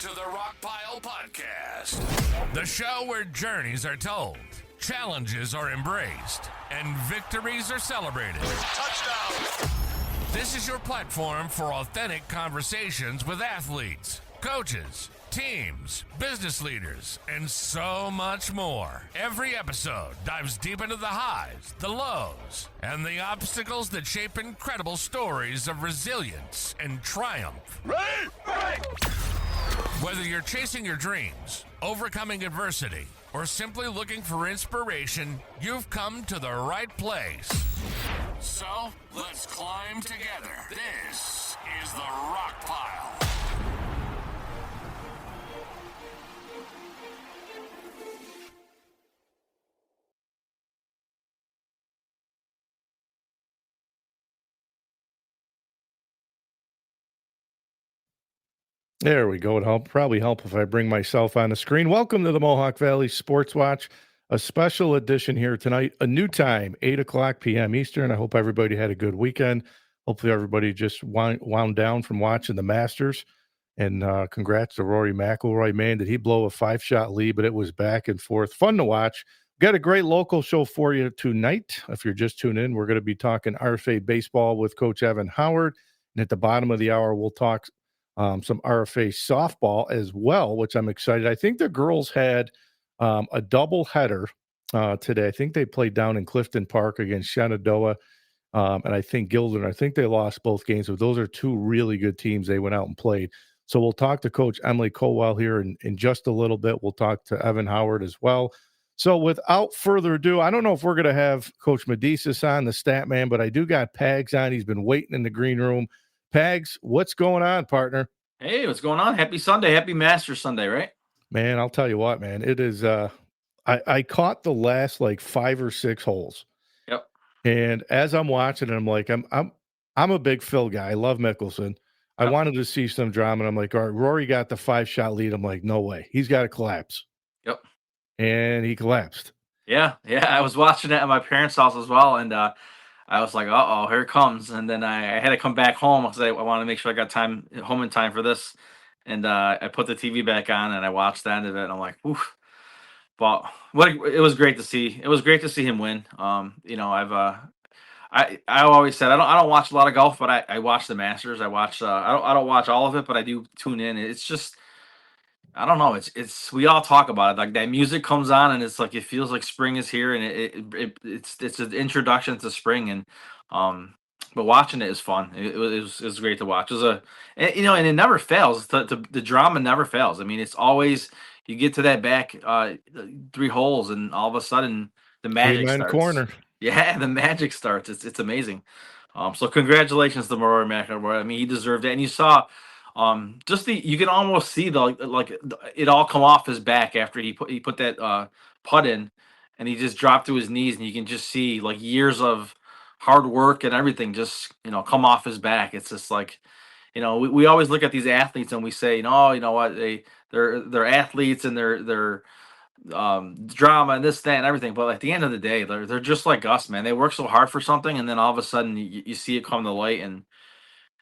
to the Rockpile Podcast, the show where journeys are told, challenges are embraced, and victories are celebrated. Touchdown! This is your platform for authentic conversations with athletes, coaches, teams, business leaders, and so much more. Every episode dives deep into the highs, the lows, and the obstacles that shape incredible stories of resilience and triumph. Ready? Whether you're chasing your dreams, overcoming adversity, or simply looking for inspiration, you've come to the right place. So, let's climb together. This is the Rock Pile. There we go. It'll probably help if I bring myself on the screen. Welcome to the Mohawk Valley Sports Watch, a special edition here tonight, a new time, 8 o'clock p.m. Eastern. I hope everybody had a good weekend. Hopefully everybody just wound down from watching the Masters. And congrats to Rory McIlroy. Man, did he blow a 5-shot lead, but it was back and forth. Fun to watch. Got a great local show for you tonight. If you're just tuning in, we're going to be talking RFA baseball with Coach Evan Howard. And at the bottom of the hour, we'll talk some RFA softball as well, which I'm excited. I think the girls had a double header today. I think they played down in Clifton Park against Shenandoah, and I think Gildan. I think they lost both games, but those are two really good teams they went out and played. So we'll talk to Coach Emily Colwell here in just a little bit. We'll talk to Evan Howard as well. So without further ado, I don't know if we're going to have Coach Medicis on, the stat man, but I do got Pags on. He's been waiting in the green room. Pags, what's going on, partner? Hey, what's going on? Happy Sunday. Happy Masters Sunday, right? Man, I'll tell you what, man. It is I caught the last like 5 or 6 holes. Yep. And as I'm watching it, I'm like, I'm a big Phil guy. I love Mickelson. I wanted to see some drama, and I'm like, all right, Rory got the 5-shot lead. I'm like, no way. He's got to collapse. Yep. And he collapsed. Yeah. I was watching it at my parents' house as well, and I was like, uh-oh, here it comes. And then I had to come back home because I wanted to make sure I got time home in time for this. And I put the TV back on and I watched the end of it. And I'm like, oof. But it was great to see. It was great to see him win. I always said I don't watch a lot of golf, but I watch the Masters. I don't watch all of it, but I do tune in. It's just, I don't know. It's we all talk about it. Like that music comes on and it's like it feels like spring is here, and it's an introduction to spring. And but watching it is fun. It was great to watch. It was and it never fails. The drama never fails. I mean, it's always you get to that back 3 holes, and all of a sudden the magic starts. Corner. Yeah, the magic starts. It's amazing. So congratulations to Rory McIlroy. I mean, he deserved it, and you saw. You can almost see it all come off his back after he put that putt in, and he just dropped to his knees, and you can just see like years of hard work and everything just come off his back. It's just like we always look at these athletes and we say you know what they're athletes and they're drama and this that and everything, but at the end of the day they're just like us, man. They work so hard for something, and then all of a sudden you see it come to light, and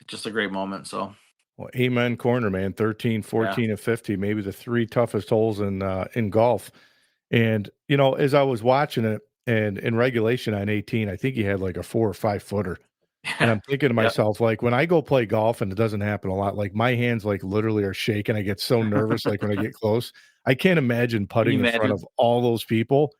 it's just a great moment. So. Well, amen corner, man. 13, 14, and 50, maybe the 3 toughest holes in golf. And, as I was watching it, and in regulation on 18, I think he had like a 4 or 5 footer. And I'm thinking to myself, like when I go play golf, and it doesn't happen a lot, like my hands like literally are shaking. I get so nervous, like when I get close. I can't imagine putting in front of all those people.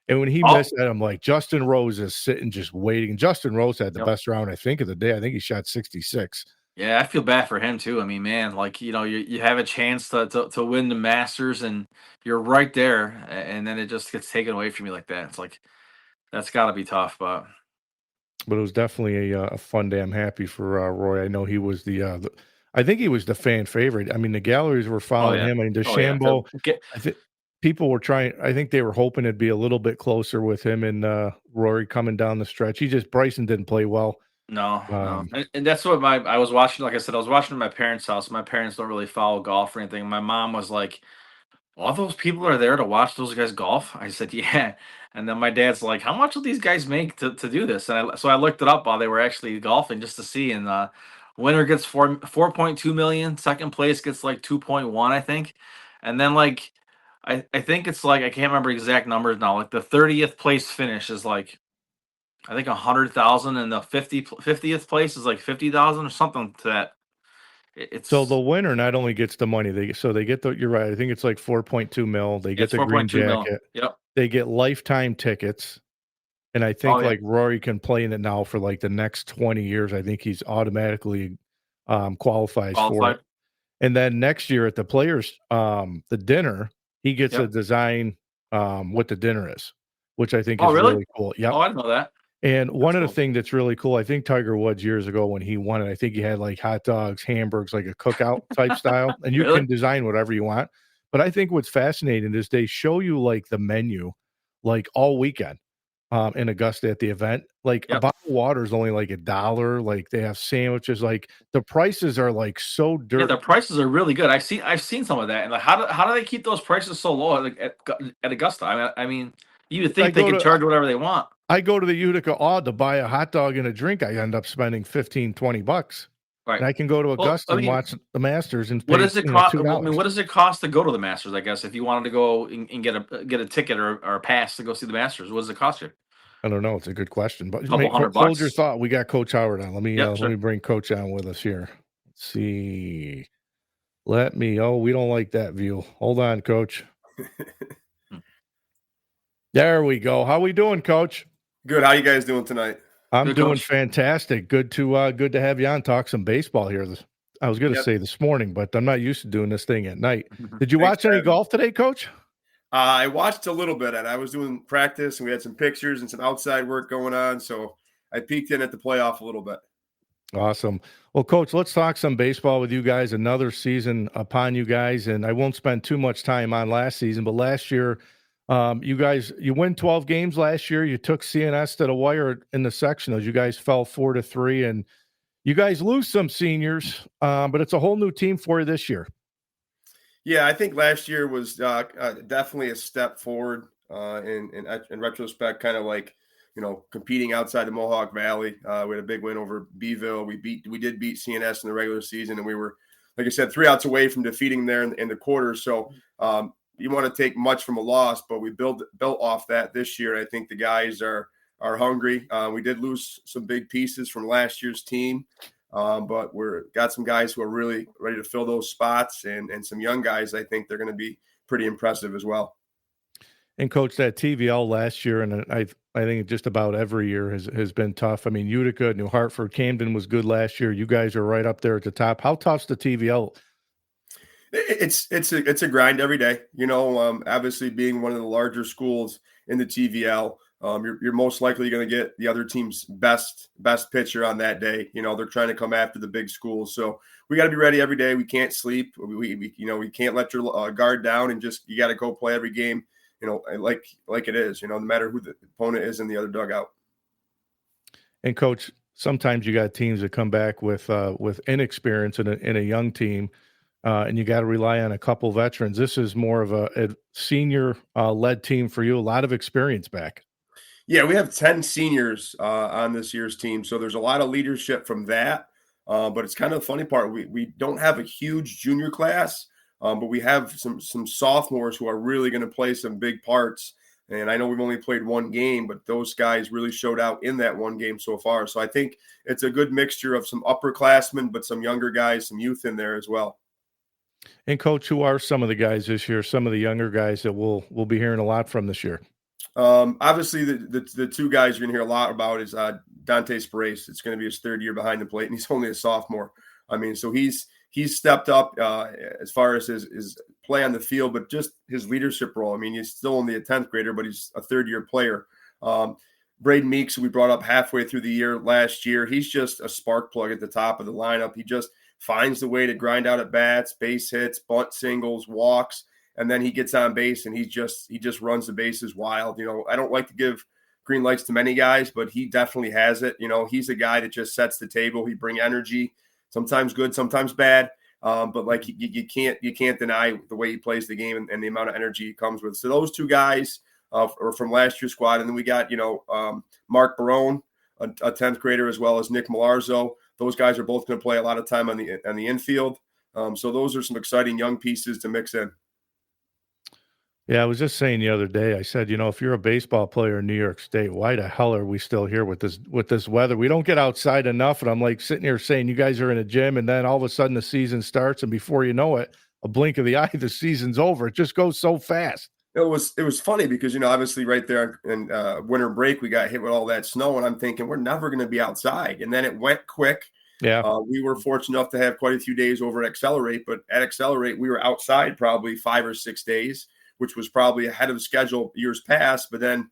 And when he missed that, I'm like, Justin Rose is sitting just waiting. Justin Rose had the best round, I think, of the day. I think he shot 66. Yeah, I feel bad for him too. I mean, man, like you have a chance to win the Masters, and you're right there, and then it just gets taken away from you like that. It's like that's got to be tough, but it was definitely a fun day. I'm happy for Roy. I know he was I think he was the fan favorite. I mean, the galleries were following him. I mean, DeChambeau. I think people were trying. I think they were hoping it'd be a little bit closer with him and Rory coming down the stretch. Bryson didn't play well. No. And that's what I was watching. Like I said, I was watching at my parents' house. My parents don't really follow golf or anything. My mom was like, all those people are there to watch those guys golf? I said, yeah. And then my dad's like, how much will these guys make to do this? And so I looked it up while they were actually golfing just to see. And Winner gets 4.2 million. Second place gets like 2.1, I think. And then like I think it's like I can't remember exact numbers now. Like the 30th place finish is like I think 100,000, and the 50th place is like 50,000 or something to that. So the It's winner not only gets the money, they get you're right. I think it's like 4.2 mil. They get it's the green 4.2 mil. jacket. Yep. They get lifetime tickets. And I think Oh, yeah. like Rory can play in it now for like the next 20 years. I think he's automatically qualifies for it. And then next year at the players, the dinner, he gets a Yep. design what the dinner is, which I think Oh, is really? really cool. Yep. Oh, I didn't know that. And one That's of the cool. things that's really cool, I think Tiger Woods years ago when he won it, I think he had like hot dogs, hamburgers, like a cookout type style, and you Really? can design whatever you want. But I think what's fascinating is they show you like the menu, like all weekend in Augusta at the event. Like a Yep. bottle of water is only like $1. Like they have sandwiches. Like the prices are like so Yeah, dirt. the prices are really good. I've seen some of that, and like how do they keep those prices so low like at Augusta? I mean, you would think they could charge whatever they want. I go to the Utica Odd to buy a hot dog and a drink. I end up spending $15-20. Right. And I can go to Augusta Well, I and mean, watch the Masters and what pay does it cost? $2. I mean, what does it cost to go to the Masters? I guess if you wanted to go and get a ticket or a pass to go see the Masters, what does it cost you? I don't know. It's a good question, but Couple hold your $100. thought. We got Coach Howard on. Let me Yep, let sure. me bring Coach on with us here. Let's see. We don't like that view. Hold on, Coach. There we go. How we doing, Coach? Good. How you guys doing tonight? I'm Good, doing Coach. fantastic. Good to have you on. Talk some baseball here. I was going to say this morning, but I'm not used to doing this thing at night. Did you watch any golf today, Coach? I watched a little bit, and I was doing practice, and we had some pictures and some outside work going on, so I peeked in at the playoff a little bit. Awesome. Well, Coach, let's talk some baseball with you guys. Another season upon you guys, and I won't spend too much time on last season, but last year, you win 12 games last year. You took CNS to the wire in the sectionals. You guys fell 4-3, and you guys lose some seniors, but it's a whole new team for you this year. Yeah, I think last year was definitely a step forward in retrospect, kind of like, competing outside the Mohawk Valley. We had a big win over Beeville. We did beat CNS in the regular season, and we were, like I said, 3 outs away from defeating them in the quarters. So you want to take much from a loss, but we built off that this year. I think the guys are hungry. We did lose some big pieces from last year's team. But got some guys who are really ready to fill those spots, and some young guys. I think they're going to be pretty impressive as well. And Coach, that TVL last year, and I think just about every year has been tough. I mean, Utica, New Hartford, Camden was good last year. You guys are right up there at the top. How tough's the TVL? It's a grind every day. Obviously being one of the larger schools in the TVL. You're most likely going to get the other team's best pitcher on that day. They're trying to come after the big schools, so we got to be ready every day. We can't sleep. We can't let your guard down, and you got to go play every game. Like it is. No matter who the opponent is in the other dugout. And Coach, sometimes you got teams that come back with inexperience in a young team, and you got to rely on a couple veterans. This is more of a senior led team for you. A lot of experience back. Yeah, we have 10 seniors on this year's team, so there's a lot of leadership from that. But it's kind of the funny part. We don't have a huge junior class, but we have some sophomores who are really going to play some big parts. And I know we've only played one game, but those guys really showed out in that one game so far. So I think it's a good mixture of some upperclassmen, but some younger guys, some youth in there as well. And Coach, who are some of the guys this year? Some of the younger guys that we'll be hearing a lot from this year. Obviously, the 2 guys you're going to hear a lot about is Dante Sparace. It's going to be his 3rd year behind the plate, and he's only a sophomore. I mean, so he's stepped up as far as his play on the field, but just his leadership role. I mean, he's still only a 10th grader, but he's a 3rd-year player. Braden Meeks, who we brought up halfway through the year last year, he's just a spark plug at the top of the lineup. He just finds the way to grind out at bats, base hits, bunt singles, walks. And then he gets on base and he just runs the bases wild. I don't like to give green lights to many guys, but he definitely has it. He's a guy that just sets the table. He brings energy, sometimes good, sometimes bad. But like you can't deny the way he plays the game and the amount of energy he comes with. So those 2 guys are from last year's squad. And then we got, Mark Barone, a 10th grader, as well as Nick Malarzo. those guys are both going to play a lot of time on the infield. So those are some exciting young pieces to mix in. Yeah, I was just saying the other day, I said, if you're a baseball player in New York State, why the hell are we still here with this weather? We don't get outside enough. And I'm like sitting here saying you guys are in a gym, and then all of a sudden the season starts, and before you know it, a blink of the eye, the season's over. It just goes so fast. It was funny because, obviously right there in winter break, we got hit with all that snow, and I'm thinking we're never going to be outside. And then it went quick. Yeah. We were fortunate enough to have quite a few days over at Accelerate, but at Accelerate, we were outside probably 5 or 6 days, which was probably ahead of the schedule years past. But then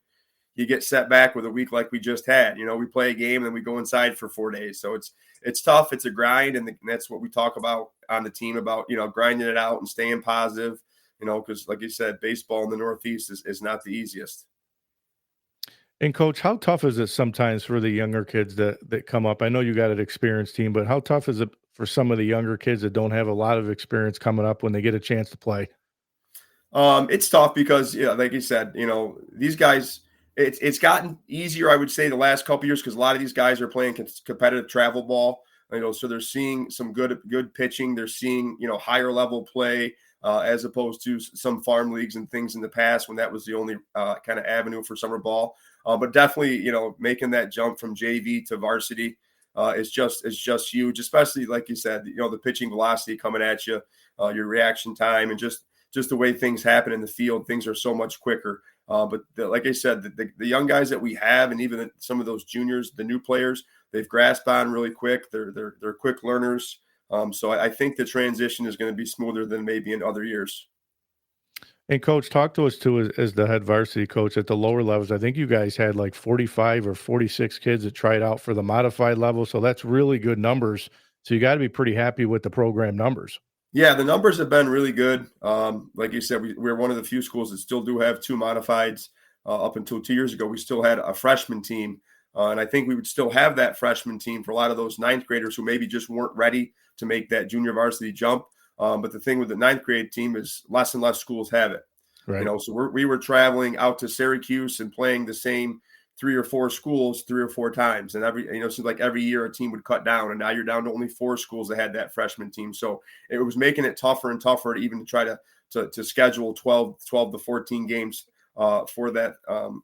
you get set back with a week like we just had. We play a game and then we go inside for 4 days. So it's tough. It's a grind. And that's what we talk about on the team about, grinding it out and staying positive, because like you said, baseball in the Northeast is not the easiest. And Coach, how tough is it sometimes for the younger kids that come up? I know you got an experienced team, but how tough is it for some of the younger kids that don't have a lot of experience coming up when they get a chance to play? It's tough because, like you said, these guys, it's gotten easier, I would say, the last couple of years because a lot of these guys are playing competitive travel ball. So they're seeing some good pitching. They're seeing, higher level play as opposed to some farm leagues and things in the past when that was the only kind of avenue for summer ball. But definitely, making that jump from JV to varsity is just huge, especially like you said, the pitching velocity coming at you, your reaction time, and just the way things happen in the field. Things are so much quicker. But like I said, the young guys that we have, and even some of those juniors, the new players, they've grasped on really quick. They're quick learners. So I think the transition is going to be smoother than maybe in other years. And Coach, talk to us too as the head varsity coach at the lower levels. I think you guys had like 45 or 46 kids that tried out for the modified level. So that's really good numbers. So you got to be pretty happy with the program numbers. Yeah, the numbers have been really good. Like you said, we're one of the few schools that still do have 2 modifieds. Up until 2 years ago, we still had a freshman team. And I think we would still have that freshman team for a lot of those 9th graders who maybe just weren't ready to make that junior varsity jump. But the thing with the 9th grade team is less and less schools have it. Right. So we were traveling out to Syracuse and playing the same 3 or 4 schools 3 or 4 times. And it seems like every year a team would cut down. And now you're down to only 4 schools that had that freshman team. So it was making it tougher and tougher to even try to schedule 12 to 14 games for that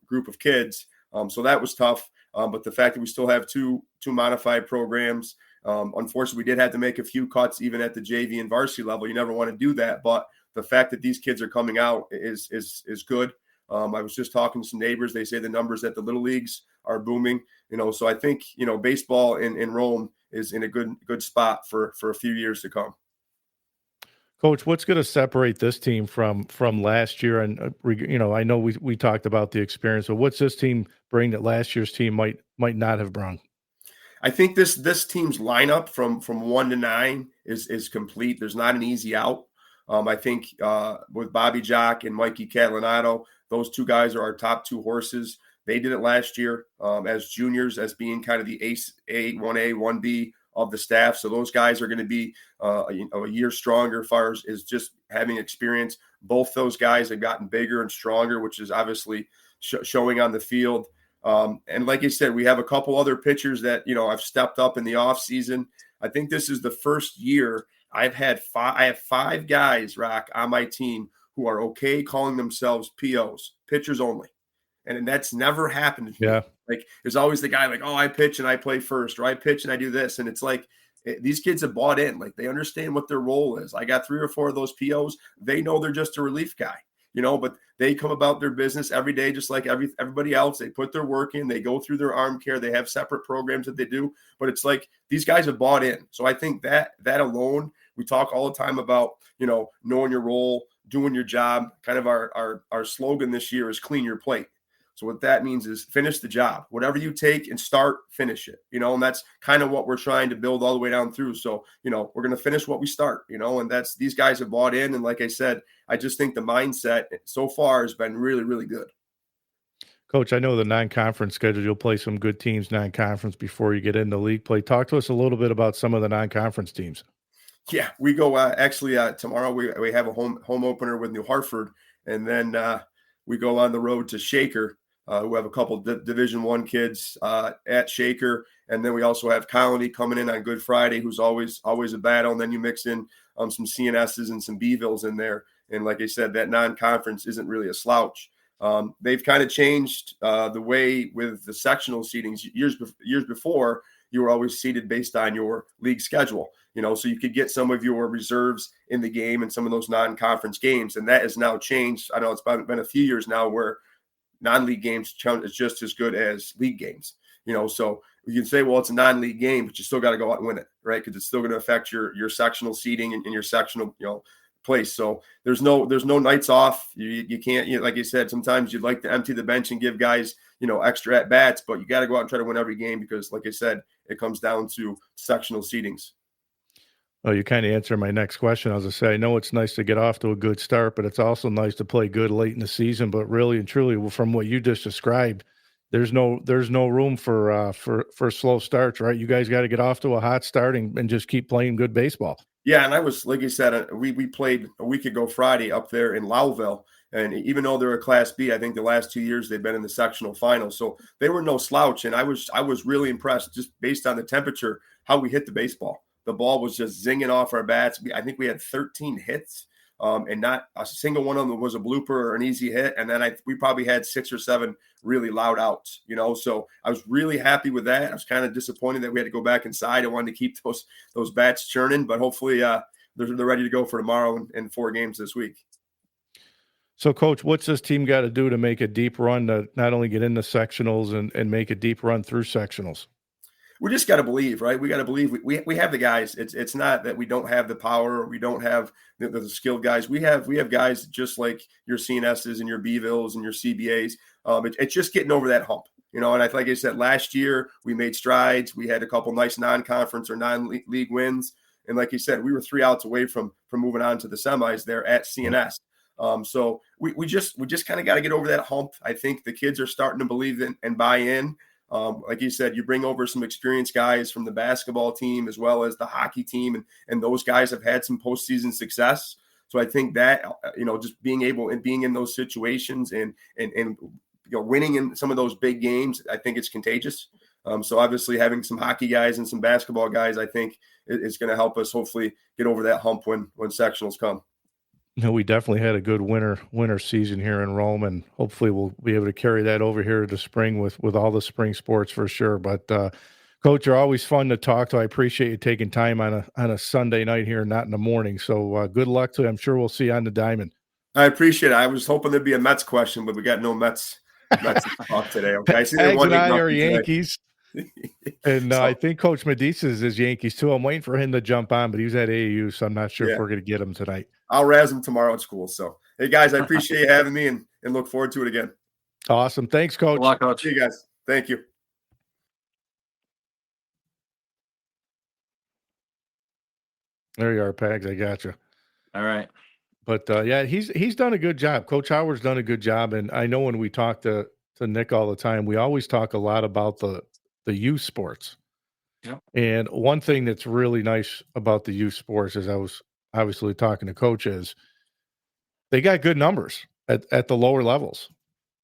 group of kids. So that was tough. But the fact that we still have two modified programs, unfortunately, we did have to make a few cuts even at the JV and varsity level. You never want to do that, but the fact that these kids are coming out is good. I was just talking to some neighbors. They say the numbers at the little leagues are booming. So I think baseball in Rome is in a good spot for a few years to come. Coach, what's going to separate this team from last year? And I know we talked about the experience, but what's this team bring that last year's team might not have brought? I think this team's lineup from 1 to 9 is complete. There's not an easy out. I think with Bobby Jock and Mikey Catalanato, those 2 guys are our top 2 horses. They did it last year as juniors, as being kind of the ace 1A, 1B of the staff. So those guys are going to be a year stronger as far as just having experience. Both those guys have gotten bigger and stronger, which is obviously showing on the field. And like you said, we have a couple other pitchers that, I've stepped up in the off season. I think this is the first year I have 5 guys, Rock, on my team who are okay calling themselves POs, pitchers only. And that's never happened to me. Yeah. Like, there's always the guy like, oh, I pitch and I play first, or I pitch and I do this. And it's like, these kids have bought in. Like, they understand what their role is. I got 3 or 4 of those POs. They know they're just a relief guy, but they come about their business every day, just like everybody else. They put their work in. They go through their arm care. They have separate programs that they do. But it's like these guys have bought in. So I think that alone, we talk all the time about, knowing your role, doing your job. Kind of our slogan this year is clean your plate. So what that means is finish the job. Whatever you take and start, finish it, and that's kind of what we're trying to build all the way down through. So, we're going to finish what we start, and that's, these guys have bought in. And like I said, I just think the mindset so far has been really, really good. Coach, I know the non-conference schedule, you'll play some good teams non-conference before you get into league play. Talk to us a little bit about some of the non-conference teams. Yeah, we go tomorrow. We have a home opener with New Hartford, and then we go on the road to Shaker who have a couple Division I kids at Shaker. And then we also have Colony coming in on Good Friday, who's always a battle. And then you mix in some CNSs and some Bvilles in there. And like I said, that non-conference isn't really a slouch. They've kind of changed the way with the sectional seedings. Years before, you were always seeded based on your league schedule, so you could get some of your reserves in the game and some of those non-conference games. And that has now changed. I know it's been a few years now where non-league games is just as good as league games, so you can say, well, it's a non-league game, but you still got to go out and win it, right? Because it's still going to affect your sectional seeding and your sectional, place. So there's no nights off. You can't, like you said, sometimes you'd like to empty the bench and give guys, extra at bats, but you got to go out and try to win every game because, like I said, it comes down to sectional seedings. Well, you kind of answered my next question. I was going to say, I know it's nice to get off to a good start, but it's also nice to play good late in the season. But really and truly, from what you just described, there's no room for slow starts, right? You guys got to get off to a hot start and just keep playing good baseball. Yeah, and I was, like you said, we played a week ago Friday up there in Lowville, and even though they're a Class B, I think the last 2 years they've been in the sectional finals, so they were no slouch, and I was really impressed just based on the temperature, how we hit the baseball. The ball was just zinging off our bats. I think we had 13 hits, and not a single one of them was a blooper or an easy hit, and then we probably had 6 or 7 really loud outs, so I was really happy with that. I was kind of disappointed that we had to go back inside. I wanted to keep those bats churning, but hopefully they're ready to go for tomorrow and 4 games this week. So, Coach, what's this team got to do to make a deep run to not only get into sectionals and make a deep run through sectionals? We just got to believe, right? We got to believe we have the guys. It's not that we don't have the power. Or we don't have the skilled guys. We have guys just like your CNSs and your Bvilles and your CBAs. It's just getting over that hump, and like I said, last year we made strides. We had a couple nice non-conference or non-league wins, and like you said, we were 3 outs away from moving on to the semis there at CNS. So we just kind of got to get over that hump. I think the kids are starting to believe in and buy in. Like you said, you bring over some experienced guys from the basketball team as well as the hockey team, and those guys have had some postseason success. So I think that just being able and being in those situations and winning in some of those big games, I think it's contagious. So obviously having some hockey guys and some basketball guys, I think is going to help us hopefully get over that hump when sectionals come. We definitely had a good winter season here in Rome, and hopefully we'll be able to carry that over here to spring with all the spring sports for sure. But Coach, you're always fun to talk to. I appreciate you taking time on a Sunday night here, not in the morning. So good luck to you. I'm sure we'll see you on the diamond. I appreciate it. I was hoping there'd be a Mets question, but we got no Mets talk today. Okay, I see Pags and I are Yankees. And I think Coach Medicis is Yankees too. I'm waiting for him to jump on, but he was at AAU, so I'm not sure if we're going to get him tonight. I'll razz him tomorrow at school. So, hey, guys, I appreciate you having me and look forward to it again. Awesome. Thanks, Coach. Good luck, Coach. See you guys. Thank you. There you are, Pags. I got you. All right. But, yeah, he's done a good job. Coach Howard's done a good job. And I know when we talk to Nick all the time, we always talk a lot about the youth sports. Yep. And one thing that's really nice about the youth sports, as I was obviously talking to Coach, is they got good numbers at the lower levels.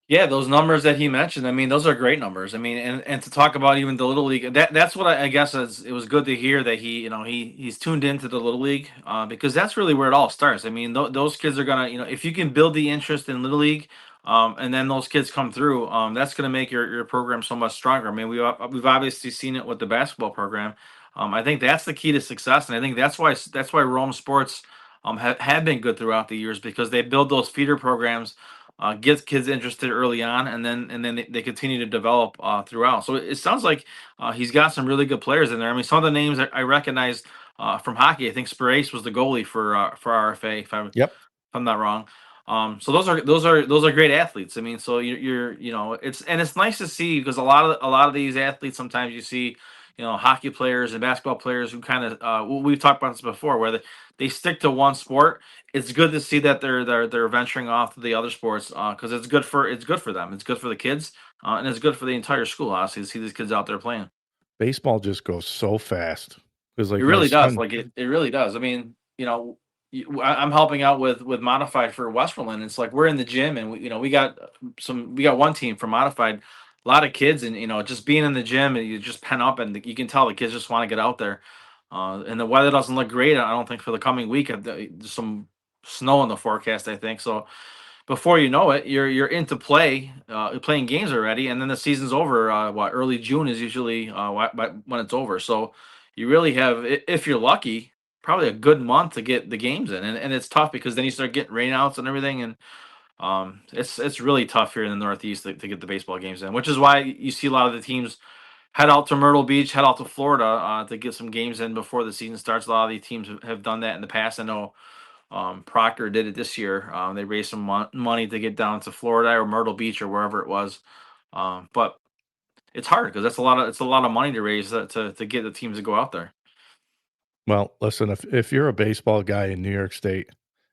Yeah, those numbers that he mentioned, I mean, those are great numbers. I mean, and to talk about even the Little League, that's what I guess it was good to hear that he's tuned into the Little League because that's really where it all starts. I mean, those kids are going to, if you can build the interest in Little League and then those kids come through, that's going to make your program so much stronger. I mean, we've obviously seen it with the basketball program. I think that's the key to success, and I think that's why Rome sports have been good throughout the years because they build those feeder programs, get kids interested early on, and then they continue to develop throughout. So it sounds like he's got some really good players in there. I mean, some of the names I recognized from hockey, I think Sparace was the goalie for RFA, if I'm not wrong. So those are great athletes. I mean, so you're it's nice to see because a lot of these athletes sometimes you see, hockey players and basketball players who kind of we've talked about this before where they stick to one sport. It's good to see that they're venturing off to the other sports because it's good for them. It's good for the kids and it's good for the entire school. Honestly, to see these kids out there playing. Baseball just goes so fast. It really does. Like it really does. I mean, I'm helping out with modified for Westmoreland. It's like we're in the gym, and we got one team for modified, a lot of kids, and just being in the gym, and you just pen up, and you can tell the kids just want to get out there. And the weather doesn't look great. I don't think for the coming week. There's some snow in the forecast, I think. So before you know it, you're into you're playing games already, and then the season's over. Early June is usually when it's over. So you really have, if you're lucky, probably a good month to get the games in, and it's tough because then you start getting rainouts and everything, and it's really tough here in the Northeast to get the baseball games in, which is why you see a lot of the teams head out to Myrtle Beach, head out to Florida to get some games in before the season starts. A lot of these teams have done that in the past. I know Proctor did it this year. They raised some money to get down to Florida or Myrtle Beach or wherever it was. But it's hard because it's a lot of money to raise to get the teams to go out there. Well, listen, if you're a baseball guy in New York State,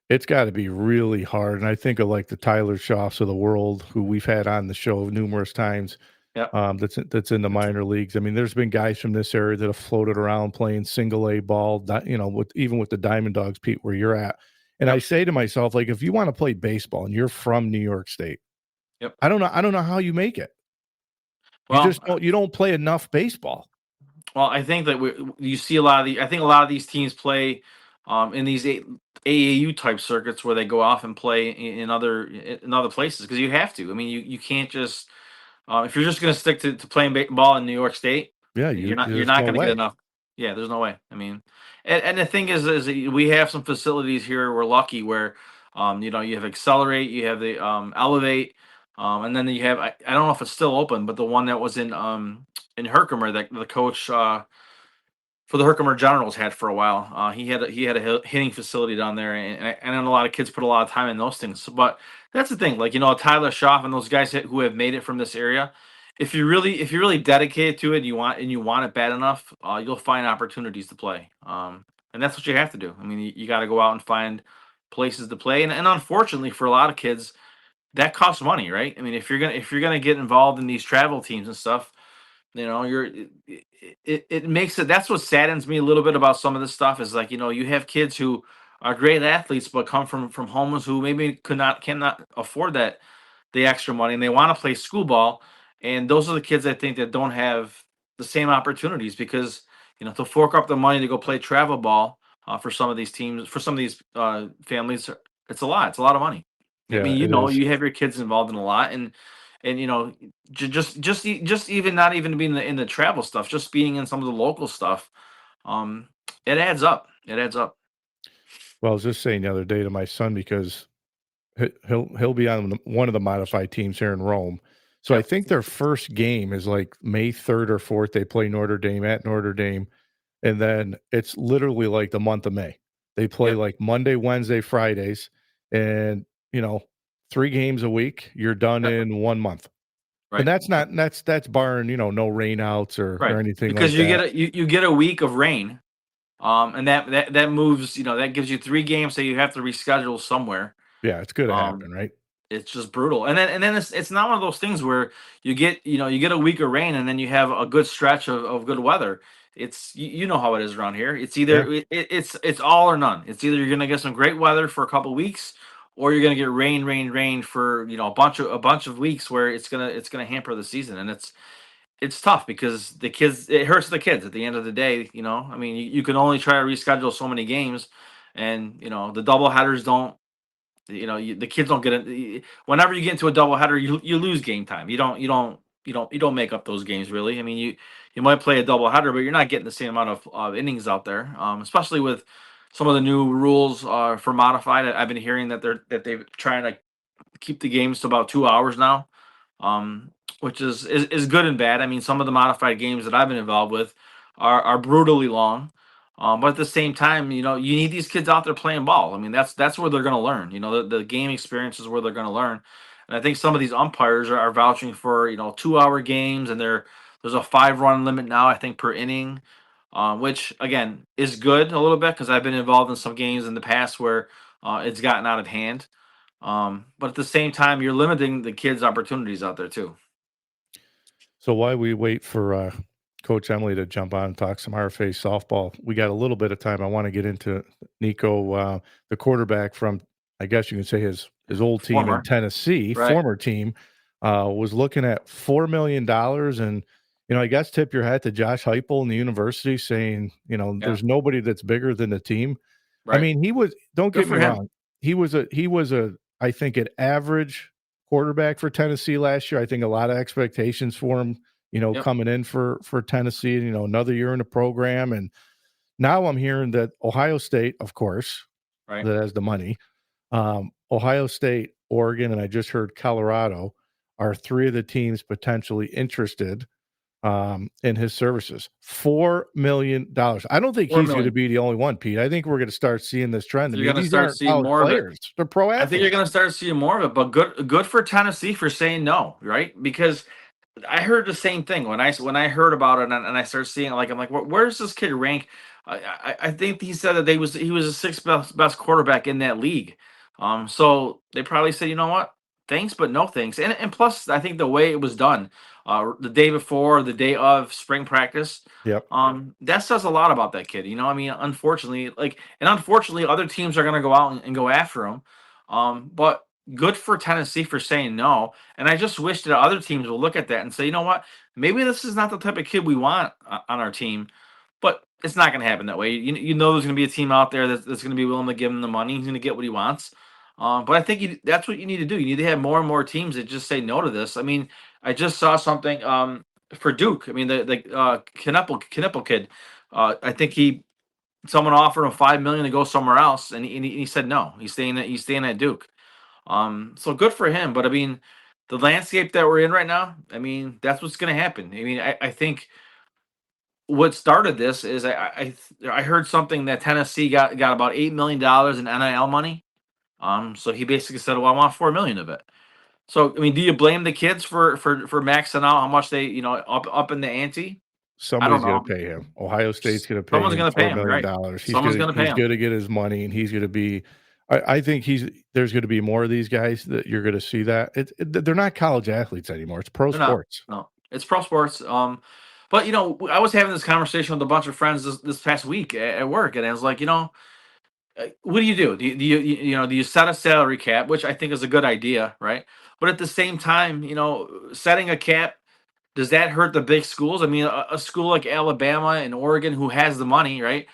it's got to be really hard. And I think of like the Tyler Schaffs of the world, who we've had on the show numerous times. Yep. That's in the minor leagues. I mean, there's been guys from this area that have floated around playing single A ball, even with the Diamond Dogs, Pete, where you're at. And Yep. I say to myself, like, if you want to play baseball and you're from New York State, yep, I don't know how you make it. Well, You don't play enough baseball. Well, I think that you see a lot of these teams play in these AAU type circuits where they go off and play in other places because you have to. I mean, you can't just if you're just going to stick to playing ball in New York State. Yeah, you're not there's going no to way. get enough. Yeah, there's no way. I mean, and the thing is that we have some facilities here. We're lucky where you have Accelerate, you have the Elevate, and then you have I don't know if it's still open, but the one that was in Herkimer that the coach for the Herkimer Generals had for a while. He had a hitting facility down there, and a lot of kids put a lot of time in those things. But that's the thing, like Tyler Schaff and those guys who have made it from this area. If you're really dedicated to it, you want it bad enough, you'll find opportunities to play. And that's what you have to do. I mean, you got to go out and find places to play, and unfortunately for a lot of kids, that costs money, right? I mean, if you're gonna get involved in these travel teams and stuff, it makes it. That's what saddens me a little bit about some of this stuff is like you have kids who are great athletes but come from homes who maybe cannot afford the extra money, and they want to play school ball, and those are the kids I think that don't have the same opportunities because to fork up the money to go play travel ball for some of these teams, for some of these families, it's a lot of money. I Yeah, mean, it is. you have your kids involved in a lot, and just even not even being in the travel stuff, just being in some of the local stuff, it adds up. It adds up. Well, I was just saying the other day to my son because he'll be on one of the modified teams here in Rome. So Yep. I think their first game is like May 3rd or 4th. They play Notre Dame at Notre Dame, and then it's literally like the month of May. They play Yep. like Monday, Wednesday, Fridays, and 3 games a week. You're done Yep. in 1 month. Right. And that's barring no rainouts or anything because like that. you get a week of rain, and that moves. That gives you 3 games that you have to reschedule somewhere. Yeah, it's going to happen, right? It's just brutal. And then it's not one of those things where you get a week of rain and then you have a good stretch of good weather. It's you know how it is around here. It's either it's all or none. It's either you're gonna get some great weather for a couple weeks, or you're gonna get rain for a bunch of weeks where it's gonna hamper the season. And it's tough because it hurts the kids at the end of the day. I mean, you can only try to reschedule so many games, and the double headers don't. The kids don't get it. Whenever you get into a doubleheader, you lose game time. You don't make up those games really. I mean, you might play a doubleheader, but you're not getting the same amount of innings out there. Especially with some of the new rules for modified. I've been hearing that they're trying to keep the games to about 2 hours now, which is good and bad. I mean, some of the modified games that I've been involved with are brutally long. But at the same time, you need these kids out there playing ball. I mean, that's where they're going to learn. The game experience is where they're going to learn. And I think some of these umpires are vouching for 2-hour games, and there's a 5-run limit now, I think, per inning, which again is good a little bit because I've been involved in some games in the past where it's gotten out of hand. But at the same time, you're limiting the kids' opportunities out there too. So while we wait for Coach Emily to jump on and talk some RFA softball. We got a little bit of time. I want to get into Nico, the quarterback from, I guess you can say his old team in Tennessee, right. former team, was looking at $4 million. And, I guess tip your hat to Josh Heupel and the university saying, there's nobody that's bigger than the team. Right. I mean, don't get me wrong. He was I think, an average quarterback for Tennessee last year. I think a lot of expectations for him, coming in for Tennessee, another year in the program. And now I'm hearing that Ohio State, of course, that has the money, Ohio State, Oregon, and I just heard Colorado are three of the teams potentially interested in his services. $4 million. I don't think he's going to be the only one, Pete. I think we're going to start seeing this trend. You're going to start seeing more players. Of it. They're pro athletes. I think you're going to start seeing more of it, but good for Tennessee for saying no, right? Because I heard the same thing when I heard about it, and I started seeing it. I'm like, where's this kid rank? I think he said that he was the sixth best quarterback in that league. So they probably said, you know what? Thanks, but no thanks. And plus, I think the way it was done, the day before, the day of spring practice, that says a lot about that kid. I mean, unfortunately, other teams are going to go out and go after him. But good for Tennessee for saying no. And I just wish that other teams will look at that and say, you know what, maybe this is not the type of kid we want on our team. But it's not going to happen that way. There's going to be a team out there that's going to be willing to give him the money. He's going to get what he wants. But I think that's what you need to do. You need to have more and more teams that just say no to this. I mean, I just saw something for Duke. I mean, the Knippel kid. I think someone offered him $5 million to go somewhere else, and he said no. He's staying at Duke. So good for him. But I mean, the landscape that we're in right now, I mean, that's what's going to happen. I mean, I think what started this is I heard something that Tennessee got about $8 million in NIL money. So he basically said, well, I want $4 million of it. So, I mean, do you blame the kids for maxing out how much they, up in the ante? Somebody's going to pay him. Ohio State's going to pay him $4 million. Right? Someone's going to pay him. He's going to get his money, and he's going to be I think there's going to be more of these guys that you're going to see that. They're not college athletes anymore. It's pro sports. No, it's pro sports. But, I was having this conversation with a bunch of friends this past week at work, and I was like, what do you do? Do you set a salary cap, which I think is a good idea, right? But at the same time, setting a cap, does that hurt the big schools? I mean, a school like Alabama and Oregon who has the money, right?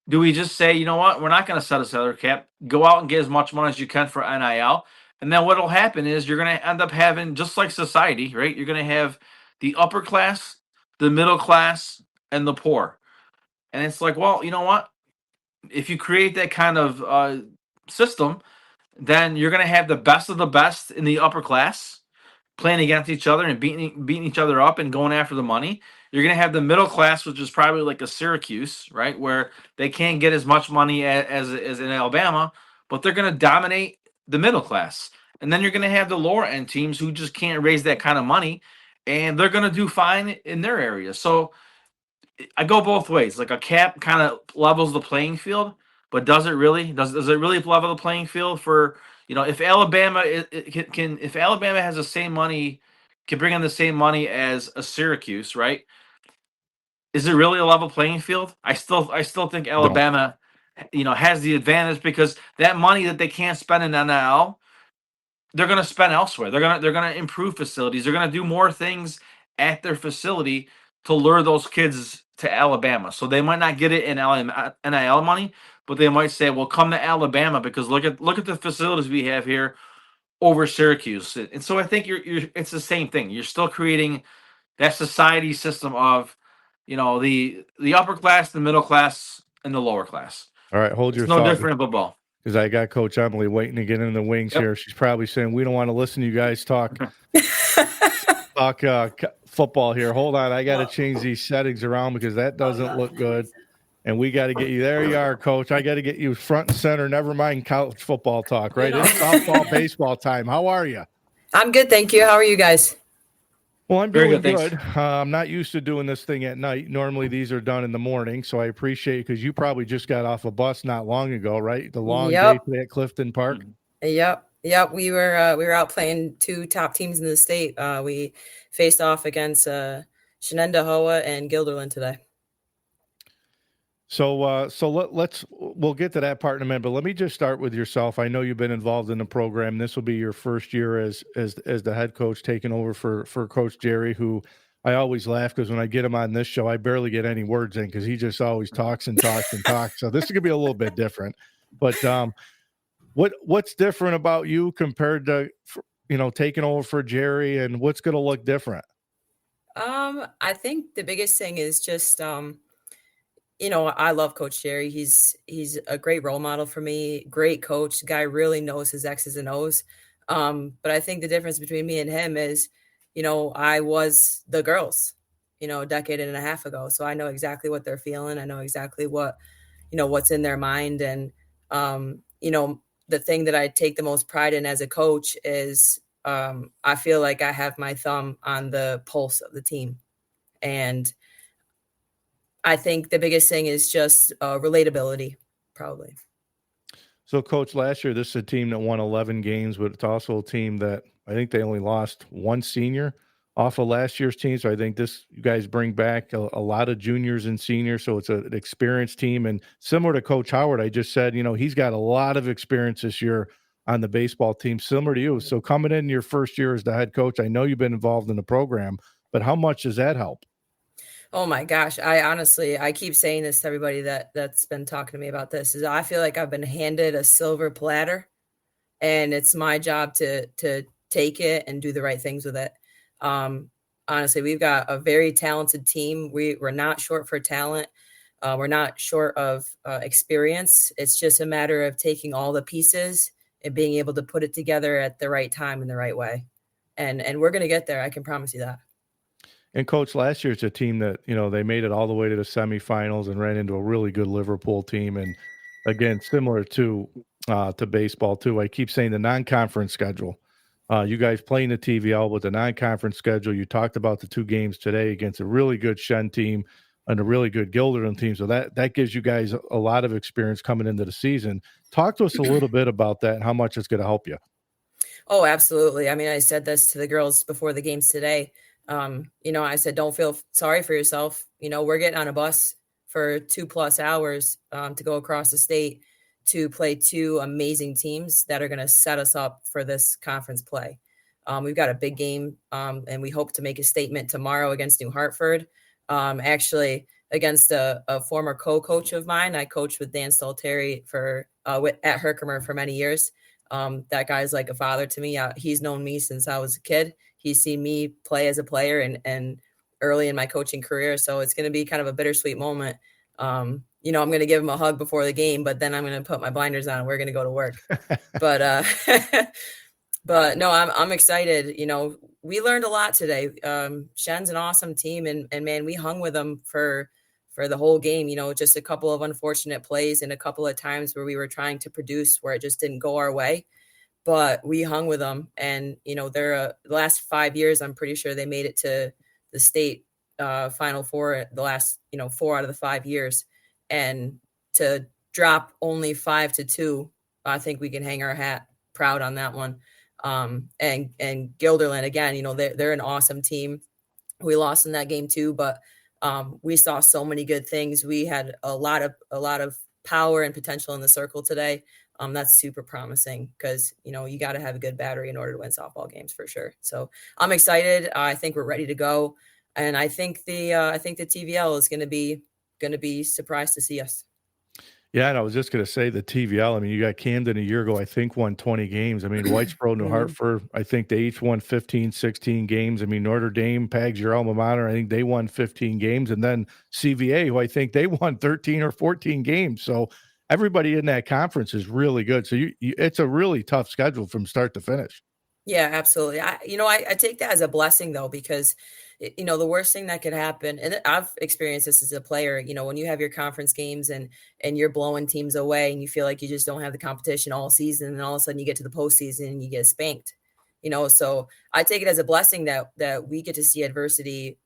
Do we just say, you know what, we're not going to set a salary cap, go out and get as much money as you can for NIL, and then what will happen is you're going to end up having, just like society, right? You're going to have the upper class, the middle class, and the poor. And it's like, well, you know what? If you create that kind of system, then you're going to have the best of the best in the upper class playing against each other and beating each other up and going after the money. You're going to have the middle class, which is probably like a Syracuse, right, where they can't get as much money as in Alabama, but they're going to dominate the middle class. And then you're going to have the lower end teams who just can't raise that kind of money, and they're going to do fine in their area. So I go both ways. Like a cap kind of levels the playing field, but does it really? Does it really level the playing field for, if Alabama if Alabama has the same money, can bring in the same money as a Syracuse, right? Is it really a level playing field? I still think Alabama, has the advantage because that money that they can't spend in NIL, they're going to spend elsewhere. They're going to improve facilities. They're going to do more things at their facility to lure those kids to Alabama. So they might not get it in NIL money, but they might say, well, come to Alabama because look at the facilities we have here over Syracuse. And so I think it's the same thing. You're still creating that society system of, the upper class, the middle class, and the lower class. All right, hold your thought. It's no different in football. Because I got Coach Emily waiting to get in the wings here. She's probably saying, we don't want to listen to you guys talk football here. Hold on. I got to change these settings around because that doesn't look good. And we got to get you. There you are, Coach. I got to get you front and center. Never mind college football talk, right? It's softball, baseball time. How are you? I'm good, thank you. How are you guys? Well, I'm doing good. I'm not used to doing this thing at night. Normally, these are done in the morning, so I appreciate it because you probably just got off a bus not long ago, right? The long day today at Clifton Park. Yep. We were out playing two top teams in the state. We faced off against Shenendahowa and Guilderland today. So we'll get to that part in a minute, but let me just start with yourself. I know you've been involved in the program. This will be your first year as the head coach, taking over for Coach Jerry, who I always laugh because when I get him on this show, I barely get any words in because he just always talks and talks and talks. So this is gonna be a little bit different. But what's different about you compared to taking over for Jerry, and what's gonna look different? I think the biggest thing is just I love Coach Jerry. He's a great role model for me. Great coach. The guy really knows his X's and O's. But I think the difference between me and him is, I was the girls, a decade and a half ago. So I know exactly what they're feeling. I know exactly what's in their mind. And, the thing that I take the most pride in as a coach is I feel like I have my thumb on the pulse of the team. And I think the biggest thing is just relatability, probably. So, Coach, last year, this is a team that won 11 games, but it's also a team that I think they only lost one senior off of last year's team. So I think you guys bring back a lot of juniors and seniors. So it's an experienced team. And similar to Coach Howard, I just said, he's got a lot of experience this year on the baseball team, similar to you. So coming in your first year as the head coach, I know you've been involved in the program, but how much does that help? Oh my gosh. I keep saying this to everybody that's been talking to me about this, is I feel like I've been handed a silver platter and it's my job to take it and do the right things with it. Honestly, we've got a very talented team. We're not short for talent. We're not short of experience. It's just a matter of taking all the pieces and being able to put it together at the right time in the right way. And we're going to get there. I can promise you that. And Coach, last year's a team that, they made it all the way to the semifinals and ran into a really good Liverpool team. And again, similar to baseball too. I keep saying the non-conference schedule. You guys playing the TVL with the non-conference schedule. You talked about the two games today against a really good Shen team and a really good Guilderland team. So that gives you guys a lot of experience coming into the season. Talk to us a little bit about that and how much it's going to help you. Oh, absolutely. I mean, I said this to the girls before the games today. I said, don't feel sorry for yourself. We're getting on a bus for 2+ hours to go across the state to play two amazing teams that are going to set us up for this conference play. We've got a big game, and we hope to make a statement tomorrow against New Hartford. Actually, against a former co-coach of mine. I coached with Dan Stalteri at Herkimer for many years. That guy's like a father to me. He's known me since I was a kid. He's seen me play as a player and early in my coaching career. So it's going to be kind of a bittersweet moment. I'm going to give him a hug before the game, but then I'm going to put my blinders on and we're going to go to work. But no, I'm excited. We learned a lot today. Shen's an awesome team and man, we hung with them for the whole game, just a couple of unfortunate plays and a couple of times where we were trying to produce where it just didn't go our way. But we hung with them, and they're the last 5 years. I'm pretty sure they made it to the state Final Four the last 4 out of the 5 years, and to drop only 5-2, I think we can hang our hat proud on that one. And Guilderland again, they're an awesome team. We lost in that game too, but we saw so many good things. We had a lot of power and potential in the circle today. That's super promising because, you got to have a good battery in order to win softball games for sure. So I'm excited. I think we're ready to go. And I think the TVL is going to be surprised to see us. Yeah, and I was just going to say the TVL. I mean, you got Camden a year ago, I think, won 20 games. I mean, Whitesboro, New Hartford, I think they each won 15, 16 games. I mean, Notre Dame, Pags, your alma mater, I think they won 15 games. And then CVA, who I think they won 13 or 14 games. So everybody in that conference is really good. So it's a really tough schedule from start to finish. Yeah, absolutely. I take that as a blessing though, because the worst thing that could happen, and I've experienced this as a player, when you have your conference games and you're blowing teams away and you feel like you just don't have the competition all season, and all of a sudden you get to the postseason and you get spanked, so I take it as a blessing that we get to see adversity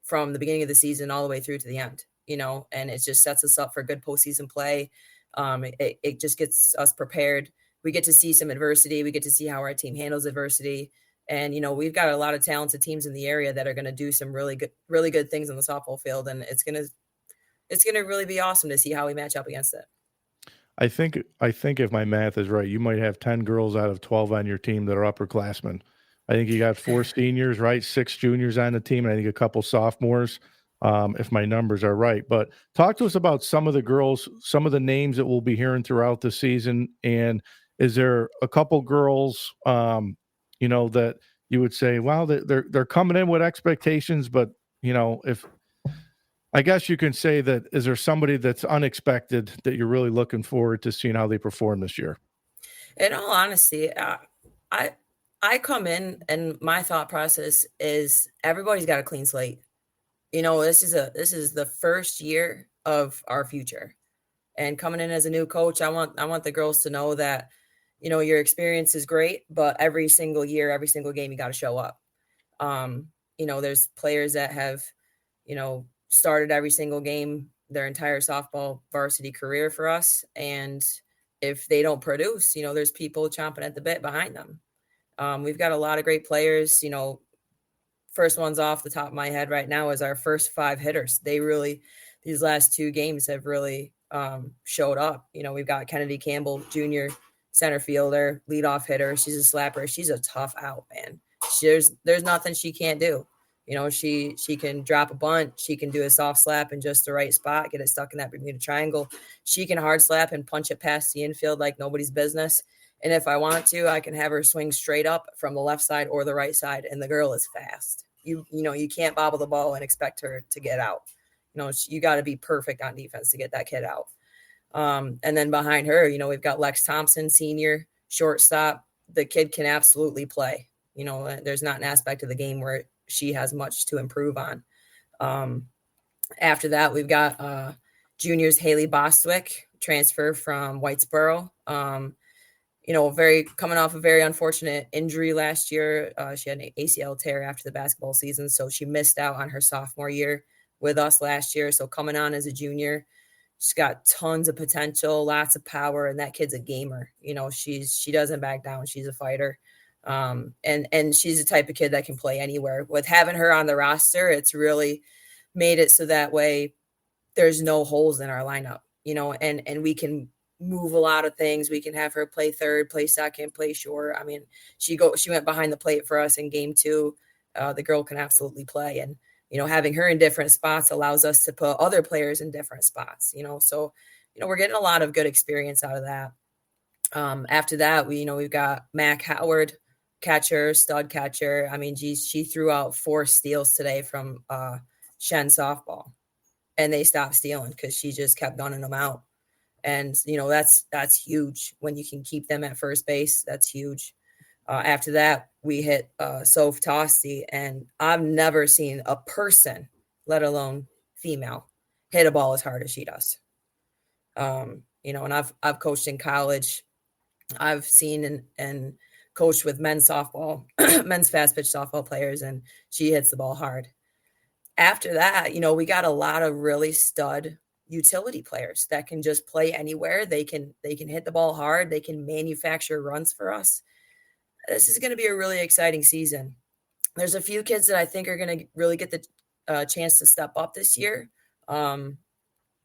from the beginning of the season all the way through to the end, and it just sets us up for good postseason play. It just gets us prepared. We get to see some adversity. We get to see how our team handles adversity. And, we've got a lot of talented teams in the area that are going to do some really good things on the softball field. And it's going to really be awesome to see how we match up against it. I think if my math is right, you might have 10 girls out of 12 on your team that are upperclassmen. I think you got 4 seniors, right? 6 juniors on the team, and I think a couple sophomores, if my numbers are right. But talk to us about some of the girls, some of the names that we'll be hearing throughout the season. And is there a couple girls, that you would say, wow, they're coming in with expectations, but if I guess you can say that, is there somebody that's unexpected that you're really looking forward to seeing how they perform this year? In all honesty, I come in and my thought process is everybody's got a clean slate. This is the first year of our future, and coming in as a new coach, I want the girls to know that, your experience is great, but every single year, every single game, you got to show up. There's players that have, started every single game their entire softball varsity career for us. And if they don't produce, there's people chomping at the bit behind them. We've got a lot of great players. First ones off the top of my head right now is our first 5 hitters. These last 2 games have really showed up. We've got Kennedy Campbell, junior center fielder, leadoff hitter. She's a slapper. She's a tough out, man. There's nothing she can't do. She can drop a bunt. She can do a soft slap in just the right spot, get it stuck in that Bermuda Triangle. She can hard slap and punch it past the infield like nobody's business. And if I want to, I can have her swing straight up from the left side or the right side. And the girl is fast. You can't bobble the ball and expect her to get out. You got to be perfect on defense to get that kid out. And then behind her, we've got Lex Thompson, senior shortstop. The kid can absolutely play. There's not an aspect of the game where she has much to improve on. After that, we've got juniors Haley Bostwick, transfer from Whitesboro. Coming off a very unfortunate injury last year. She had an ACL tear after the basketball season, so she missed out on her sophomore year with us last year. So coming on as a junior, she's got tons of potential, lots of power, and that kid's a gamer. She doesn't back down. She's a fighter. And she's the type of kid that can play anywhere. With having her on the roster, it's really made it so that way there's no holes in our lineup, and we can move a lot of things. We can have her play third, play second, play short. I mean, she went behind the plate for us in game 2. The girl can absolutely play, and having her in different spots allows us to put other players in different spots. So we're getting a lot of good experience out of that. After that, we've got Mac Howard, catcher, stud catcher. I mean, she threw out 4 steals today from Shen softball, and they stopped stealing because she just kept gunning them out. And, that's huge when you can keep them at first base. That's huge. After that, we hit Soph Tosti, and I've never seen a person, let alone female, hit a ball as hard as she does. And I've coached in college. I've seen and coached with men's softball, men's fast pitch softball players, and she hits the ball hard. After that, we got a lot of really stud utility players that can just play anywhere. They can hit the ball hard. They can manufacture runs for us. This is going to be a really exciting season. There's a few kids that I think are going to really get the chance to step up this year. One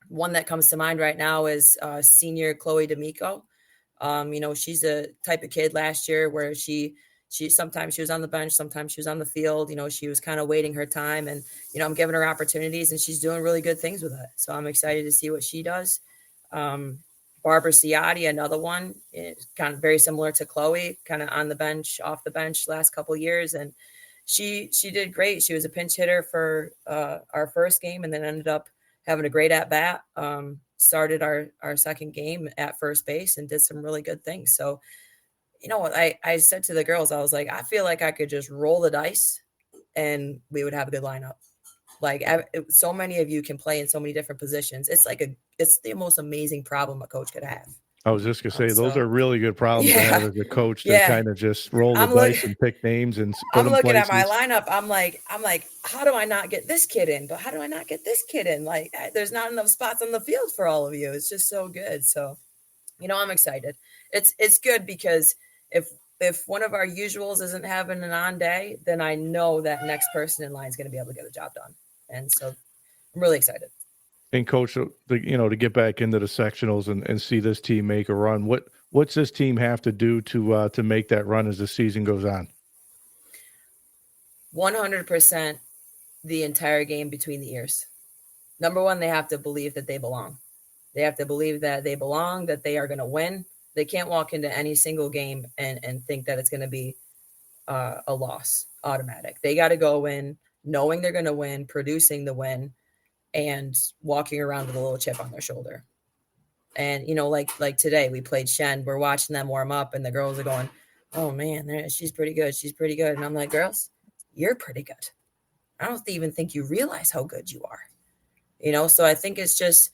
that comes to mind right now is senior Chloe D'Amico. She's a type of kid last year where she sometimes she was on the bench, sometimes she was on the field. She was kind of waiting her time, and I'm giving her opportunities, and she's doing really good things with it. So I'm excited to see what she does. Barbara Ciotti, another one, is kind of very similar to Chloe, kind of on the bench, off the bench last couple of years, and she did great. She was a pinch hitter for our first game, and then ended up having a great at bat. Started our second game at first base and did some really good things. So, I said to the girls, I was like, I feel like I could just roll the dice and we would have a good lineup. Like so many of you can play in so many different positions. It's the most amazing problem a coach could have. I was just gonna say those are really good problems to have as a coach to kind of just roll the dice and pick names and put them looking places. at my lineup. I'm like, how do I not get this kid in? But how do I not get this kid in? Like, there's not enough spots on the field for all of you. It's just so good. So, I'm excited. It's good because if if one of our usuals isn't having an on day, then I know that next person in line is going to be able to get the job done. And so I'm really excited. And Coach, to get back into the sectionals and see this team make a run, what's this team have to do to make that run as the season goes on? 100% the entire game between the ears. Number one, they have to believe that they belong. They have to believe that they belong, that they are going to win. They can't walk into any single game and think that it's going to be a loss automatic. They got to go in knowing they're going to win, producing the win, and walking around with a little chip on their shoulder. And, like today we played Shen. We're watching them warm up and the girls are going, oh, man, she's pretty good. She's pretty good. And I'm like, girls, you're pretty good. I don't even think you realize how good you are. So I think it's just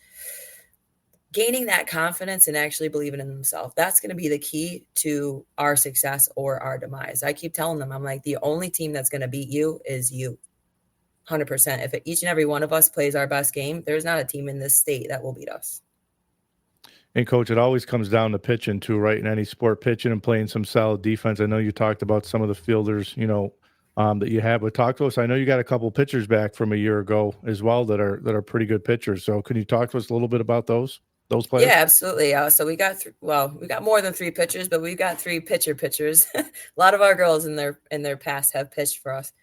gaining that confidence and actually believing in themselves. That's going to be the key to our success or our demise. I keep telling them, I'm like, the only team that's going to beat you is you. 100%. If each and every one of us plays our best game, there's not a team in this state that will beat us. And Coach, it always comes down to pitching too, right? In any sport, pitching and playing some solid defense. I know you talked about some of the fielders, that you have, but talk to us. I know you got a couple pitchers back from a year ago as well that are pretty good pitchers. So can you talk to us a little bit about those players? Yeah, absolutely. So we got we got more than 3 pitchers, but we've got 3 pitchers. A lot of our girls in their past have pitched for us.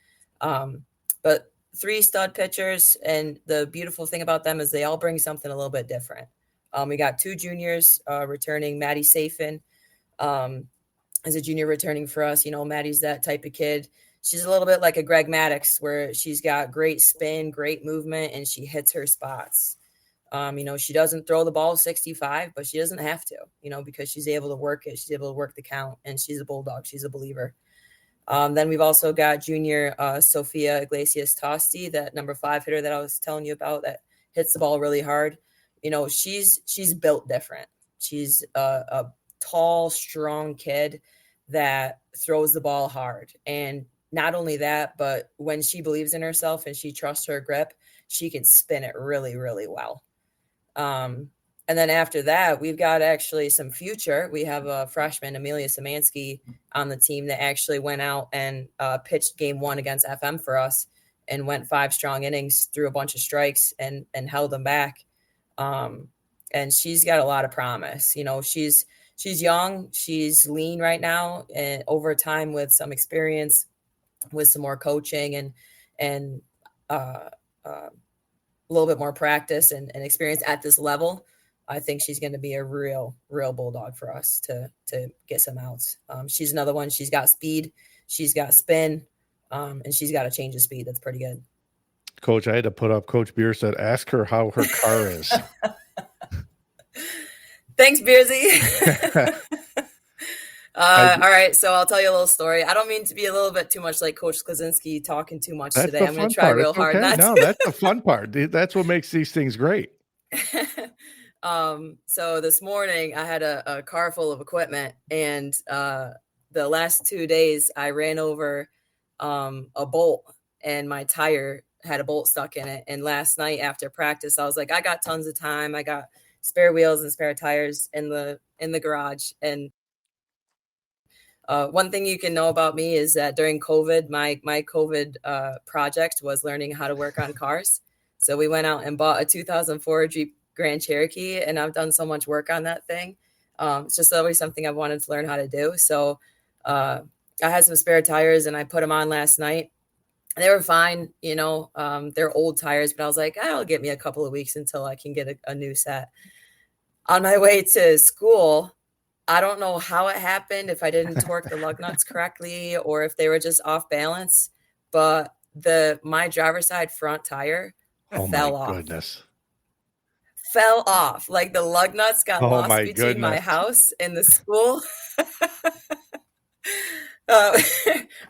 But 3 stud pitchers, and the beautiful thing about them is they all bring something a little bit different. We got 2 juniors returning. Maddie Safin is a junior returning for us. Maddie's that type of kid. She's a little bit like a Greg Maddox, where she's got great spin, great movement, and she hits her spots. She doesn't throw the ball 65, but she doesn't have to, because she's able to work it. She's able to work the count, and she's a bulldog. She's a believer. Then we've also got junior Sophia Iglesias Tosti, that number 5 hitter that I was telling you about that hits the ball really hard. She's built different. She's a tall, strong kid that throws the ball hard. And not only that, but when she believes in herself and she trusts her grip, she can spin it really, really well. And then after that, we've got actually some future. We have a freshman, Amelia Szymanski, on the team that actually went out and pitched game 1 against FM for us and went 5 strong innings, threw a bunch of strikes and held them back. And she's got a lot of promise. She's young, she's lean right now, and over time with some experience, with some more coaching and a little bit more practice and experience at this level, I think she's going to be a real bulldog for us to get some outs. She's another one. She's got speed, she's got spin, and she's got a change of speed that's pretty good. Coach, I had to put up, Coach Beer said, ask her how her car is. Thanks, Beersy. All right, so I'll tell you a little story. I don't mean to be a little bit too much like Coach Klaczynski, talking too much today. I'm going to try real hard. No, that's the fun part. That's what makes these things great. So this morning I had a car full of equipment, and the last 2 days I ran over a bolt, and my tire had a bolt stuck in it. And last night after practice, I was like, I got tons of time. I got spare wheels and spare tires in the garage. And one thing you can know about me is that during COVID, my COVID project was learning how to work on cars. So we went out and bought a 2004 Jeep Grand Cherokee, and I've done so much work on that thing. It's just always something I've wanted to learn how to do. So I had some spare tires, and I put them on last night. They were fine, they're old tires, but I was like, it'll get me a couple of weeks until I can get a new set. On my way to school, I don't know how it happened, if I didn't torque the lug nuts correctly or if they were just off balance, but my driver's side front tire fell off. Goodness. Fell off. Like the lug nuts got lost between my house and the school.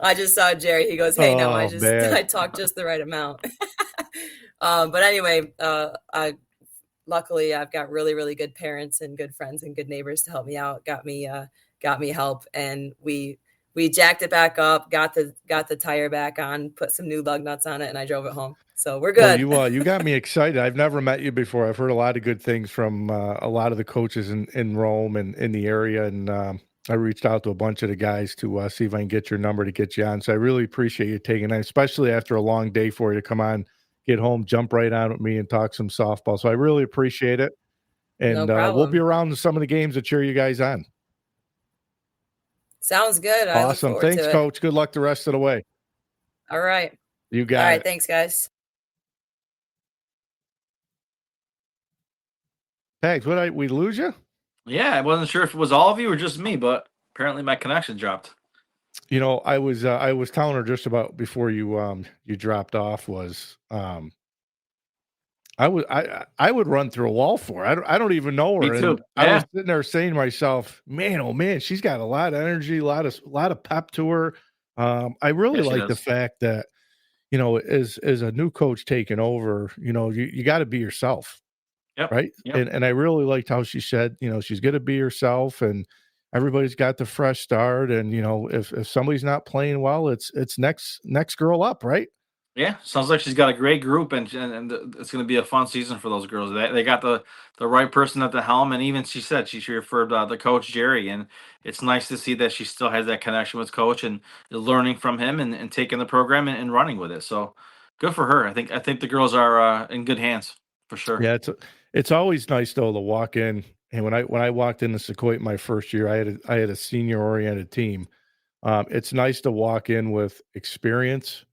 I just saw Jerry. He goes, hey, no, I talked just the right amount. But anyway, luckily I've got really, really good parents and good friends and good neighbors to help me out, got me help. And we jacked it back up, got the tire back on, put some new lug nuts on it, and I drove it home. So we're good. Well, you got me excited. I've never met you before. I've heard a lot of good things from a lot of the coaches in Rome and in the area. And I reached out to a bunch of the guys to see if I can get your number to get you on. So I really appreciate you taking that, especially after a long day for you to come on, get home, jump right on with me and talk some softball. So I really appreciate it. And No we'll be problem. around to some of the games to cheer you guys on. Sounds good. I look Awesome. forward Thanks, to it. Coach. Good luck the rest of the way. All right. You All got right. it. Thanks, guys. Thanks. We lose you? Yeah, I wasn't sure if it was all of you or just me, but apparently my connection dropped. You know, I was telling her just about before you dropped off was I would run through a wall for her. I don't even know her. Me too. And I was sitting there saying to myself, man, oh man, she's got a lot of energy, a lot of pep to her. I really like the fact that, you know, as a new coach taking over, you know, you got to be yourself. Yep. Right. Yep. And I really liked how she said, you know, she's going to be herself and everybody's got the fresh start. And, you know, if somebody's not playing well, it's next girl up. Right. Yeah, sounds like she's got a great group, and it's going to be a fun season for those girls. They got the right person at the helm, and even she said she referred the coach Jerry, and it's nice to see that she still has that connection with coach and learning from him and taking the program and running with it. So good for her. I think the girls are in good hands for sure. Yeah, it's always nice though to walk in, and when I walked into Sequoia my first year, I had a senior oriented team. It's nice to walk in with experience.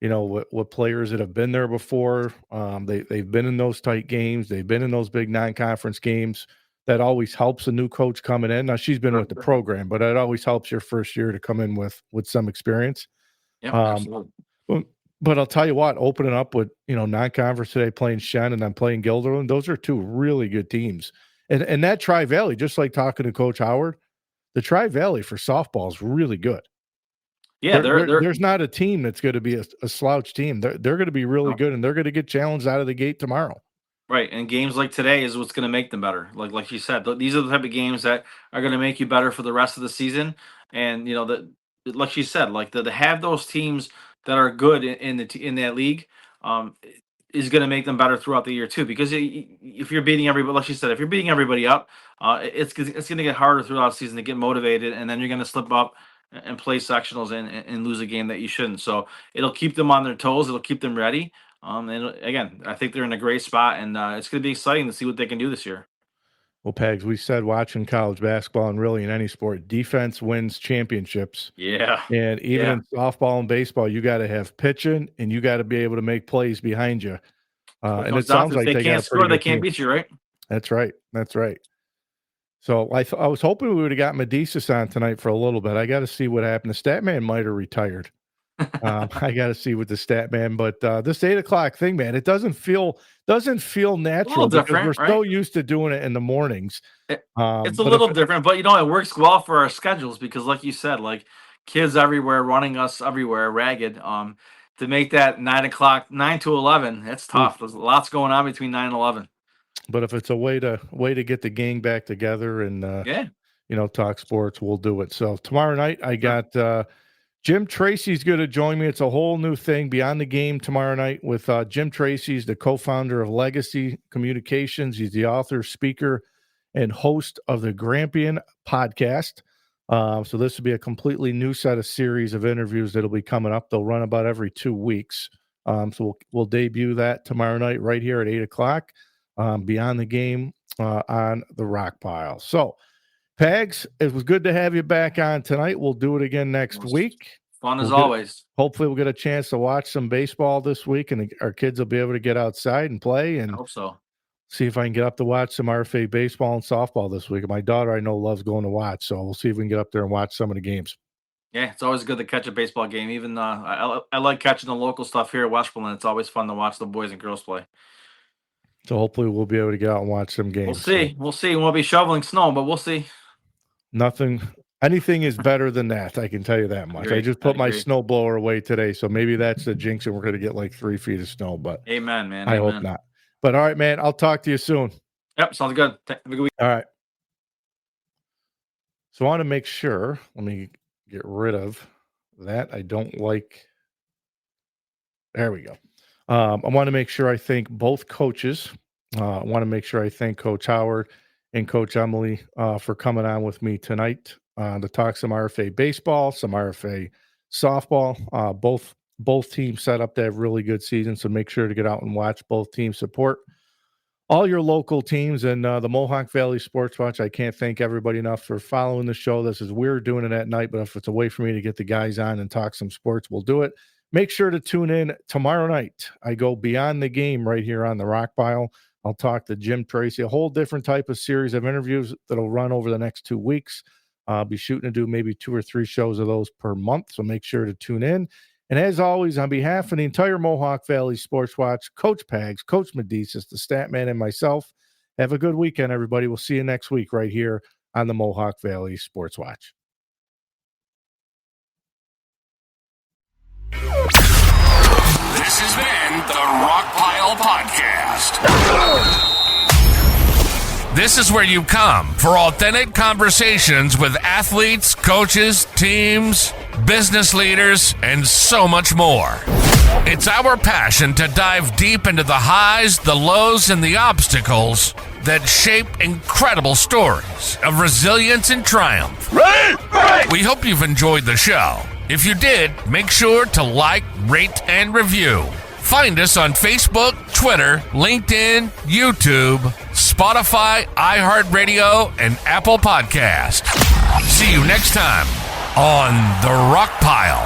You know, what players that have been there before. They've been in those tight games. They've been in those big non-conference games. That always helps a new coach coming in. Now she's been with the program, but it always helps your first year to come in with some experience. Yeah, absolutely. But I'll tell you what, opening up with, you know, non-conference today, playing Shen and then playing Guilderland, those are two really good teams. And that Tri-Valley, just like talking to Coach Howard, the Tri-Valley for softball is really good. Yeah, there's not a team that's going to be a slouch team. They're going to be really good, and they're going to get challenged out of the gate tomorrow. Right, and games like today is what's going to make them better. Like you said, these are the type of games that are going to make you better for the rest of the season. And you know like she said, like to have those teams that are good in that league is going to make them better throughout the year too. Because if you're beating everybody, like she said, if you're beating everybody up, it's going to get harder throughout the season to get motivated, and then you're going to slip up and play sectionals and lose a game that you shouldn't. So it'll keep them on their toes. It'll keep them ready. And again, I think they're in a great spot, and it's going to be exciting to see what they can do this year. Well, Pegs, we said watching college basketball and really in any sport, defense wins championships. Yeah. And even in softball and baseball, you got to have pitching and you got to be able to make plays behind you. And it sounds like they can't score, they can't beat you, right? That's right. That's right. So I was hoping we would have got Medicis on tonight for a little bit. I got to see what happened. The stat man might have retired. I got to see with the stat man, but this 8 o'clock thing, man, it doesn't feel natural because we're so used to doing it in the mornings. It's a little different, but you know, it works well for our schedules because, like you said, like kids everywhere running us everywhere ragged. To make that 9 o'clock, 9 to 11, that's tough. There's lots going on between 9 and 11. But if it's a way to get the gang back together and you know, talk sports, we'll do it. So tomorrow night I got Jim Tracy's going to join me. It's a whole new thing beyond the game tomorrow night with Jim Tracy's the co-founder of Legacy Communications. He's the author, speaker, and host of the Grampian podcast. So this will be a completely new set of series of interviews that'll be coming up. They'll run about every 2 weeks. So we'll debut that tomorrow night right here at 8 o'clock. Beyond the game on the Rock Pile. So, Pegs, it was good to have you back on tonight. We'll do it again next week. Fun as always. Hopefully, we'll get a chance to watch some baseball this week, and our kids will be able to get outside and play. And I hope so. See if I can get up to watch some RFA baseball and softball this week. My daughter, I know, loves going to watch, so we'll see if we can get up there and watch some of the games. Yeah, it's always good to catch a baseball game. Even I like catching the local stuff here at Westmoreland. It's always fun to watch the boys and girls play. So hopefully we'll be able to get out and watch some games. We'll see. We'll see. We'll be shoveling snow, but we'll see. Anything is better than that. I can tell you that much. I just put my snow blower away today, so maybe that's the jinx, and we're going to get like 3 feet of snow. But amen, man. I hope not. But all right, man. I'll talk to you soon. Yep, sounds good. Have a good week. All right. So I want to make sure. Let me get rid of that. I don't like. There we go. I want to make sure I thank both coaches. I want to make sure I thank Coach Howard and Coach Emily for coming on with me tonight. to talk some RFA baseball, some RFA softball. Both teams set up to have really good seasons, so make sure to get out and watch both teams. Support all your local teams and the Mohawk Valley Sports Watch. I can't thank everybody enough for following the show. This is weird doing it at night, but if it's a way for me to get the guys on and talk some sports, we'll do it. Make sure to tune in tomorrow night. I go beyond the game right here on the Rock Pile. I'll talk to Jim Tracy, a whole different type of series of interviews that'll run over the next 2 weeks. I'll be shooting to do maybe 2 or 3 shows of those per month, so make sure to tune in. And as always, on behalf of the entire Mohawk Valley Sports Watch, Coach Pags, Coach Medicis, the stat man, and myself, have a good weekend, everybody. We'll see you next week right here on the Mohawk Valley Sports Watch. This has been the Rock Pile Podcast. This is where you come for authentic conversations with athletes, coaches, teams, business leaders, and so much more. It's our passion to dive deep into the highs, the lows, and the obstacles that shape incredible stories of resilience and triumph. Right. We hope you've enjoyed the show. If you did, make sure to like, rate, and review. Find us on Facebook, Twitter, LinkedIn, YouTube, Spotify, iHeartRadio, and Apple Podcast. See you next time on The Rock Pile.